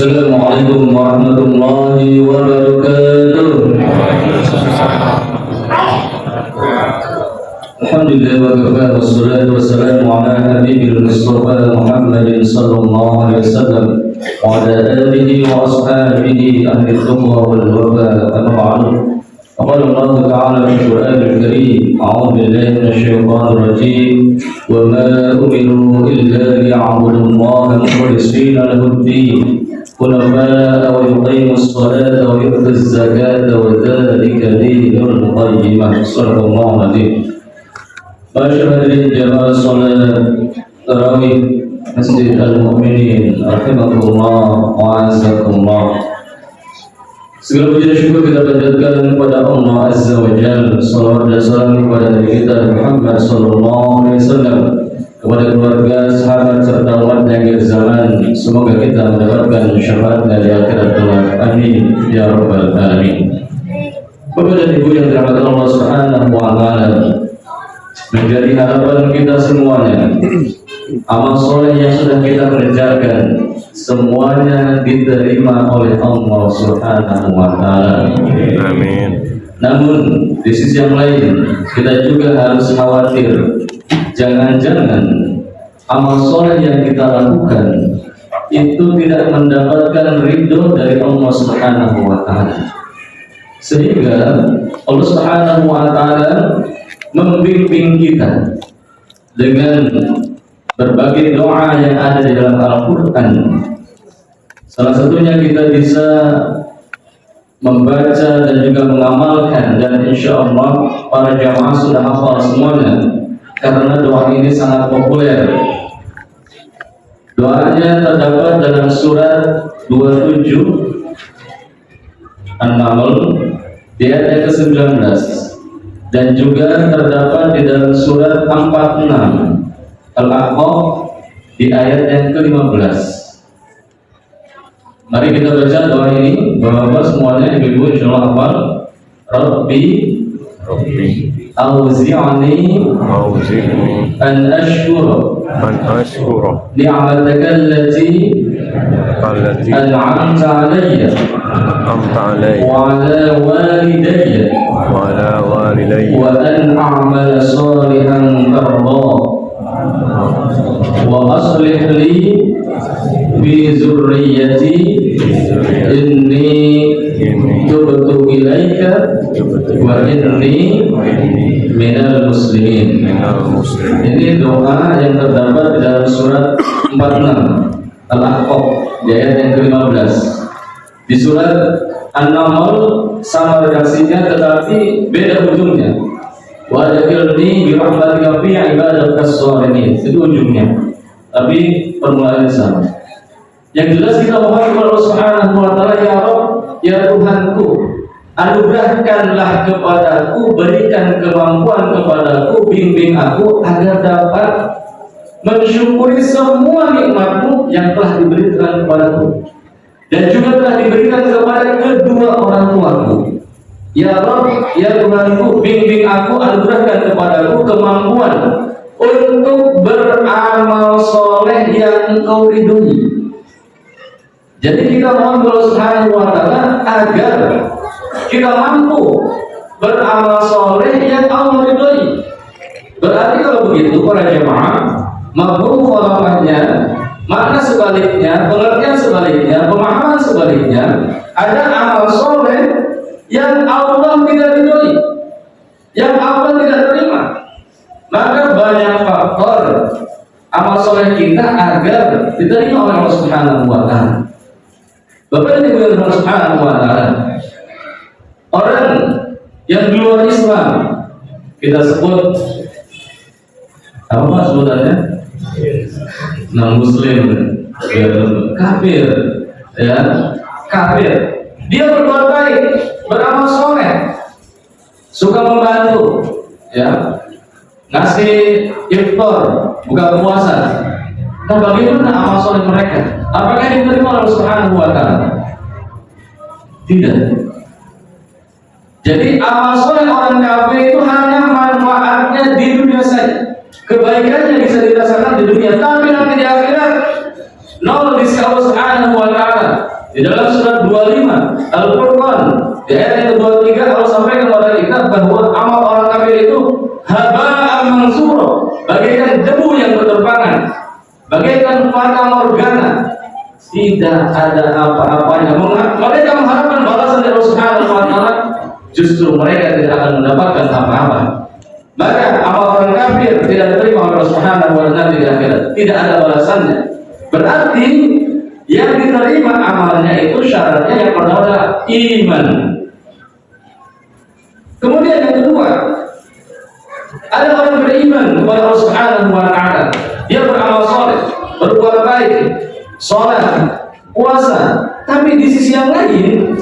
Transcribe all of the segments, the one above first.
Assalamualaikum warahmatullahi wabarakatuh. Alhamdulillah wa kafa wassalatu wassalamu ala nabiyyil mustafa Muhammadin sallallahu alaihi wasallam wa ala alihi wa ashabihi ahli taqwa wal wafa amma ba'du. Qala Allah ta'ala fi Qur'anil Karim, a'udzu billahi minasyaitonir rajim. Wa ma umiru illa liya'budu Allaha mukhlishina lahu-d-din حنفاء ويقيموا الصلاة ويؤتوا الزكاة وذلك دين القيمة. صدق الله العظيم. Masyarakat jamaah salat tarawih Masjid Al-Mu'minin rahimakumullah wa azakumullah. Segala puji dan syukur kita panjatkan kepada Allah Azza wa Jalla. Salawat dan salam kepada Nabi kita Muhammad sallallahu alaihi wasallam, kepada keluarga, sahabat serta umat yang akhir zaman. Semoga kita mendapatkan syafaat dari akhirat kelak. Amin ya rabbal alamin. Bapak dan Ibu yang dirahmati Allah Subhanahu wa taala, menjadi harapan kita semuanya, amal soleh yang sudah kita kerjakan semuanya diterima oleh Allah Subhanahu wa taala. Amin. Namun di sisi yang lain kita juga harus khawatir, jangan-jangan amal soleh yang kita lakukan itu tidak mendapatkan ridho dari Allah Subhanahu wa taala, sehingga Allah Subhanahu wa taala membimbing kita dengan berbagai doa yang ada di dalam Al-Quran. Salah satunya kita bisa membaca dan juga mengamalkan, dan insya Allah para jamaah sudah hafal semuanya karena doa ini sangat populer. Doanya terdapat dalam surat 27 An-Naml di ayat ke-19, dan juga terdapat di dalam surat 46 Al-Aqaf di ayat yang ke-15. Mari kita baca doa ini. Bapak-bapak semuanya, ibu-ibu insyaallah hafal. Rabbi Auzi'ni an ashkura ni'mataka allati an'amta alayya wa ala walidayya wa an a'mala salihan tardah wa aslih li fi zurriyyati inni tubtu ilaika wa inni minal muslimin. Ini doa yang terdapat di dalam surat 46 Al-Aqaf di ayat yang ke-15. Di surat An-Naml sama redaksinya tetapi beda ujungnya. Wa adkhilni bi rahmatika fi ibadakas shalihin. Itu ujungnya, tapi permulaannya sama. Yang jelas kita mohon kepada Allah Subhanahu wa taala, ya Rabb, ya Tuhanku, anugerahkanlah kepadaku, berikan kemampuan kepadaku, bimbing aku agar dapat mensyukuri semua nikmat-Mu yang telah diberikan kepadaku dan juga telah diberikan kepada kedua orang tuaku. Ya Rabb, ya Tuhanku, bimbing aku, anugerahkan kepadaku kemampuan untuk beramal soleh yang Engkau ridhoi. Jadi kita mohon Allah Subhanahu wa taala agar kita mampu beramal soleh yang Allah ridhoi. Berarti kalau begitu para jemaah, mafhum mukhalafahnya, makna sebaliknya, pengertian sebaliknya, pemahaman sebaliknya, ada amal soleh yang Allah tidak ridhoi, yang Allah tidak terima. Maka banyak faktor amal soleh kita agar diterima oleh Allah Subhanahu wa taala. Bapak dan Ibu yang Allah Subhanahu wa taala, orang yang di luar Islam kita sebut apa mas sebutannya? Non muslim, kafir, ya, kafir. Dia berbuat baik, beramal soleh, suka membantu, ya, ngasih iftar, buka puasa. Nah, bagaimana amal soleh mereka? Apakah diterima oleh Allah Subhanahu wa taala? Tidak. Jadi amal soleh orang kafir itu hanya manfaatnya di dunia saja. Kebaikannya bisa dirasakan di dunia, tapi nanti di akhirat nol di sisi Allah Subhanahu wa taala. Di dalam surat 25 Al-Furqan di ayat yang ke-23 Allah sampaikan kepada kita bahwa amal orang kafir itu haba'an mansura, bagaikan debu yang berterbangan, bagaikan fata morgana, tidak ada apa-apanya. Mereka mengharapkan balasan dari Allah Subhanahu wa taala, justru mereka tidak akan mendapatkan apa-apa. Maka amal orang kafir tidak diterima oleh Allah Subhanahu wa taala di akhirat, tidak ada balasannya. Berarti yang diterima amalnya itu syaratnya yang pertama adalah iman. Kemudian yang kedua, ada orang beriman kepada Allah Subhanahu wa taala, dia beramal saleh, berbuat baik, salat, puasa, tapi di sisi yang lain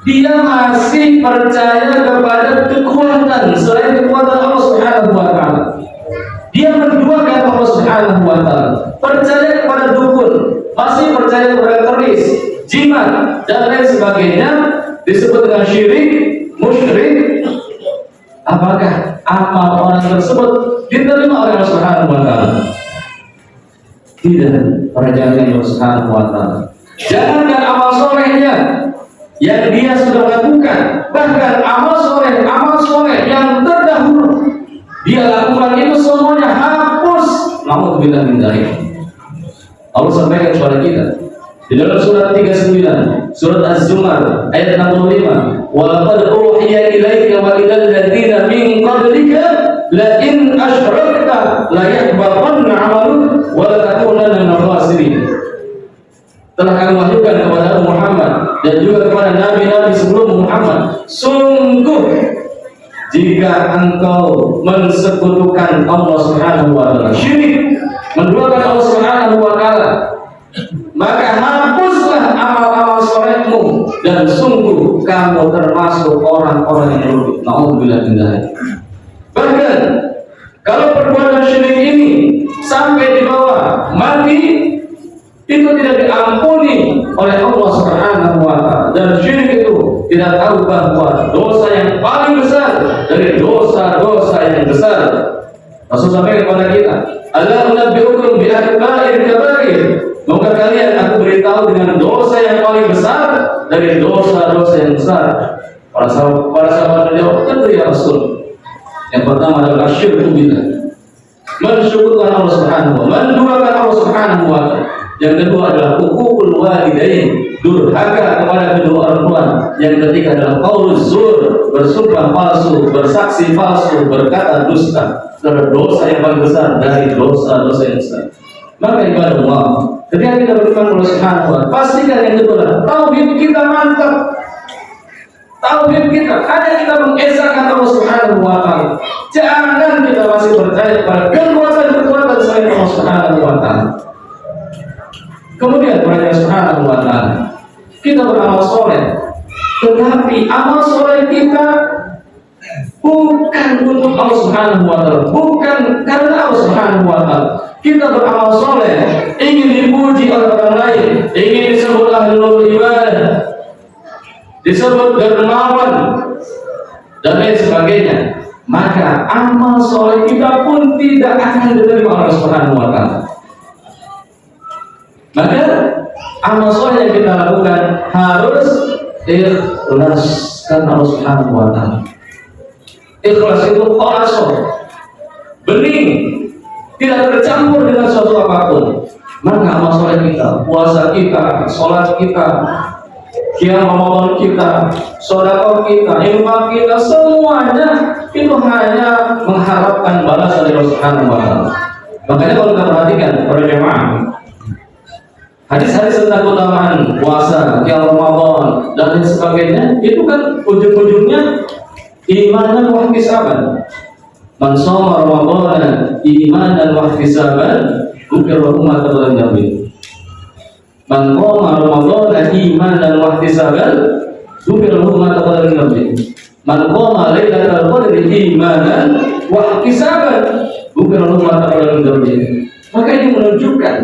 dia masih percaya kepada kekuatan selain kekuatan Allah Subhanahu wa taala. Dia menduakan Allah Subhanahu wa taala, percaya kepada dukun, masih percaya kepada keris, jimat dan lain sebagainya, disebut dengan syirik, musyrik. Apakah amal orang tersebut diterima oleh Allah Subhanahu wa taala? Tidak, perjanjian Allah Subhanahu wa taala. Jangankan amal solehnya yang dia sudah lakukan, bahkan amal soleh yang terdahulu dia lakukan itu semuanya hapus. Naudzubillah min dzalik. Allah sampaikan kepada kita di dalam surat 39, surat Az-Zumar ayat 65, wa laqad uhiya ilaika wa ilal ladzina min qablika la in asyrakta la yahbatanna 'amaluk wa la takunanna minal khasirin. Telah kami wahyukan kepada Muhammad dan juga kepada nabi-nabi sebelum Muhammad, sungguh jika engkau mensekutukan Allah Subhanahu wa taala, syirik, menduakan Allah Subhanahu wa taala, maka hapuslah amal-amal solehmu dan sungguh kamu termasuk orang-orang yang merugi. Naudzubillah min dzalik. Bahkan kalau perbuatan syirik ini sampai dibawa mati, itu tidak diampuni oleh Allah Subhanahu wa taala, dan syirik itu tidak tahu bahwa dosa yang paling besar dari dosa-dosa yang besar. Rasul sampaikan kepada kita, "Ala unabbiukum bi akbaril kabair." Maka kalian aku beritahu dengan dosa yang paling besar dari dosa-dosa yang besar. Para sahabat menjawab, tentu ya Rasul. Yang pertama adalah syirku billah, mensyukurkan Allah Subhanahu wa taala, menduakan Allah Subhanahu wa taala. Yang kedua adalah hukukul walidain, durhaka kepada kedua orang tua. Yang ketiga adalah qauluz zur, bersumpah palsu, bersaksi palsu, berkata dusta. Adalah dosa yang paling besar dari dosa-dosa yang besar. Maka ibadah Allah, ketika kita beriman kepada Subhanahu wa taala, pastikan yang kedua adalah tauhid kita mantap. Tauhid kita hanya kita mengesahkan Allah Subhanahu wa taala. Jangan kita masih percaya pada kekuatan selain Allah Subhanahu wa taala. Kemudian kepada Subhanahu wa taala, kita beramal soleh, tetapi amal soleh kita bukan untuk Allah Subhanahu wa taala, bukan karena Allah Subhanahu wa taala. Kita beramal soleh ingin dipuji oleh orang lain, ingin disebut ahlul ibadah, disebut dermawan dan lain sebagainya. Maka amal soleh kita pun tidak akan diterima oleh Allah Subhanahu wa taala. Maka amal soleh yang kita lakukan harus ikhlas karena Allah Subhanahu wa taala. Ikhlas itu khalasah, bening, tidak tercampur dengan suatu apapun. Maka amal soleh kita, puasa kita, sholat kita, qiyam Ramadan kita, sedekah kita, infak kita, semuanya itu hanya mengharapkan balasan dari Allah Subhanahu wa taala. Makanya kalau kita perhatikan para jemaah, hadis-hadis tentang keutamaan puasa, qiyam Ramadan dan lain sebagainya, itu kan ujung-ujungnya iman dan ihtisaban. Man shoma Ramadan imanan wa ihtisaban, ghufira lahu ma taqaddama min. Man qama Ramadan imanan wa ihtisaban, ghufira lahu ma taqaddama min. Man qama lailatal qadri imanan wa ihtisaban, ghufira lahu ma taqaddama min. Maka ini menunjukkan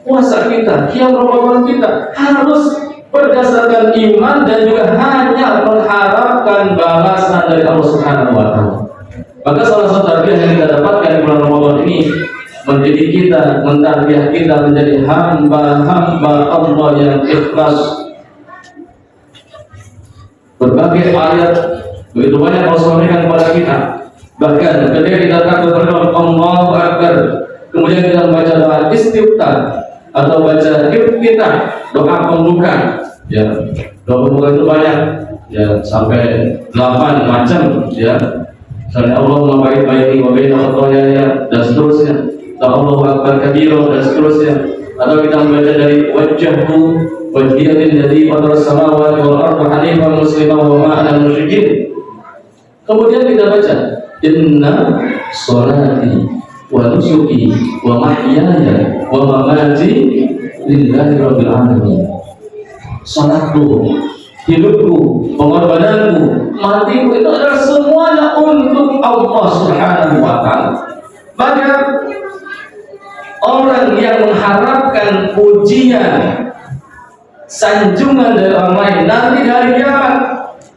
puasa kita, qiyam Ramadan kita harus berdasarkan iman dan juga hanya mengharapkan balasan dari Allah Subhanahu wa taala. Maka salah satu tarbiyah yang kita dapatkan di bulan Ramadan ini menjadi kita, mentarbiyah kita menjadi hamba-hamba Allah yang ikhlas Berbagai ayat begitu banyak Allah sampaikan kepada kita. Bahkan ketika kita takut berdoa Allahu Akbar, kemudian kita membaca doa istiftah atau baca iftitah, doa pembuka. Ya, doa pembuka itu banyak, ya sampai 8 macam. Ya, misalnya Allahumma ba'id baini wa baina khataaya dan seterusnya. Allahu Akbar kabira dan seterusnya. Atau kita membaca dari wajjahtu wajhiyatin ladzi fatara samawati wal arda hanifan musliman wa ma ana musyrikin. Kemudian kita baca inna sholati wa nusuki wa mahyaya wa mamati lillahi rabbil alamin. Salatku, hidupku, pengorbananku, matiku itu adalah semuanya untuk Allah Subhanahu wa taala. Maka orang yang mengharapkan pujian, sanjungan dari orang lain nanti hari kiamat,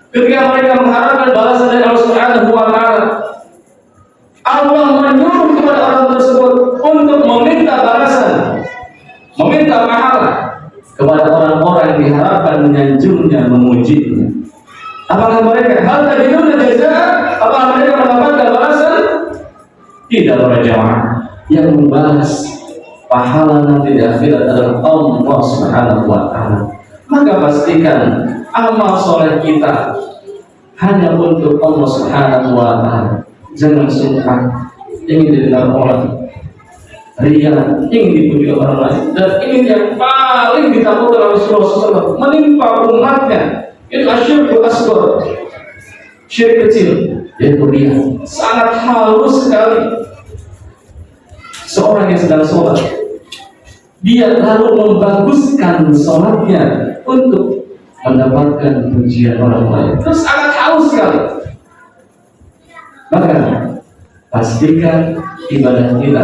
ketika mereka mengharapkan balasan dari Allah Subhanahu wa taala, Allah menyuruh kepada orang tersebut untuk meminta balasan, meminta pahala kepada orang-orang yang diharapkan menyanjungnya, memujinya. Apakah mereka hal tajiduna jazaa? Apakah mereka mendapatkan balasan? Tidak, para jamaah. Yang membalas pahala nanti di akhirat adalah Allah Subhanahu wa taala. Maka pastikan amal soleh kita hanya untuk Allah Subhanahu wa taala. Jangan sungkan ingin didengar orang, ria, ingin dipuji orang lain, dan ingin yang paling ditakutkan oleh Rasulullah SAW menimpa umatnya itu asyirku asghar, syirik kecil, yaitu ria. Sangat halus sekali. Seorang yang sedang sholat, dia lalu membaguskan sholatnya untuk mendapatkan pujian orang lain. Terus sangat halus sekali. Maka pastikan ibadah kita,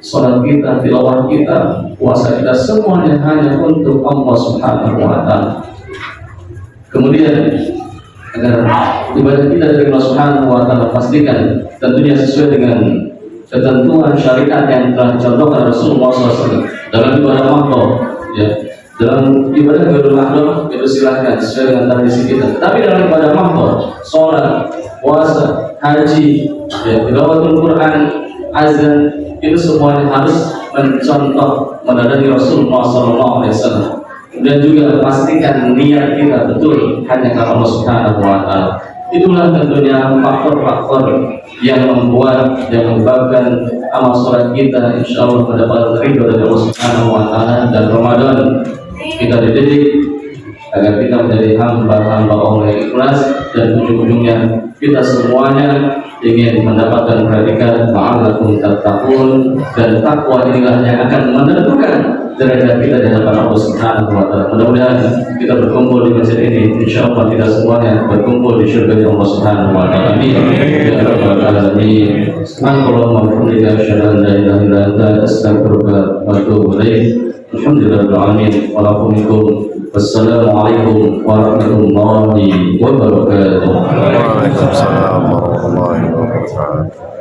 sholat kita, tilawah kita, puasa kita, semuanya hanya untuk Allah Subhanahu wa taala. Kemudian agar ibadah kita dari Allah Subhanahu wa taala, pastikan tentunya sesuai dengan ketentuan syariat yang telah dicontohkan Rasulullah SAW dalam ibadah makhluk, ya. Dalam ibadah makhluk itu silahkan sesuai dengan tradisi kita. Tapi dalam ibadah makhluk, sholat, puasa, haji, ya, tilawatul Quran, azan, itu semuanya harus mencontoh menandai Rasulullah SAW. Dan juga pastikan niat kita betul hanya karena Allah Subhanahu wa taala. Itulah tentunya faktor-faktor yang membuat, yang menyebabkan amal sholat kita insya Allah mendapat ridho dari Allah Subhanahu wa taala. Dan Ramadan kita dididik agar kita menjadi hamba-hamba Allah yang ikhlas, dan ujung-ujungnya kita semuanya ingin mendapatkan predikat la'allakum tattaqun, dan takwa inilah yang akan menentukan derajat kita di hadapan Allah Subhanahu wa taala. Mudah-mudahan kita berkumpul di masjid ini, insyaallah kita semuanya berkumpul di surga Allah Subhanahu wa taala. Amin ya rabbal alamin. Allahumma bihamdika asyhadu an la ilaha illa anta astaghfiruka wa atubu ilaik. Alhamdulillahil alamin. Wassalamualaikum warahmatullahi wabarakatuh. Waalaikumsalam warahmatullahi wabarakatuh.